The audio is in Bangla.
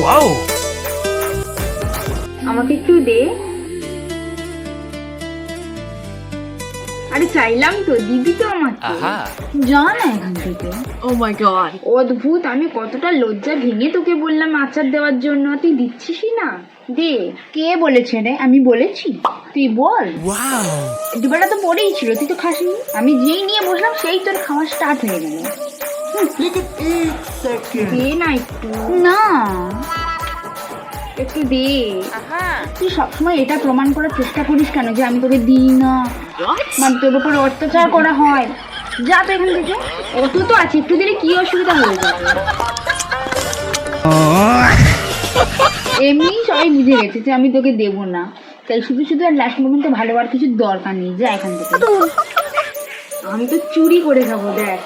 ওয়াও, আমাকে একটু দে। আরে চাইলাম তো, দিবি তো আমাকে। আহা, যা না এখান থেকে। Oh my god. অদ্ভুত, আমি কতটা লজ্জা ভেঙে তোকে বললাম আচার দেওয়ার জন্য, তুই দিচ্ছিসই না। দে। কে বলেছে রে? আমি বলেছি? তুই বল। ওয়াও, দুবেলা তো পড়েই ছিল, তুই তো খাসনি। আমি যেই নিয়ে বসলাম সেই তোর খাওয়া স্টার্ট হয়ে গেল। দে না একটু। না, একটু দে। তুই সবসময় এটা প্রমাণ করার চেষ্টা করিস কেন যে আমি তোকে দিই না, মানে তোর উপরে অত্যাচার করা হয়। যা তো এখান থেকে। অত তো আছে, একটু দিলে কি অসুবিধা হয়ে যাবে। এমনি সবাই বুঝে গেছে যে আমি তোকে দেবো না, তাই শুধু শুধু আর লাস্ট মোমেন্টে ভালো আর কিছু দরকার নেই। যা এখান থেকে। আমি তো চুরি করে খাবো, দেখ।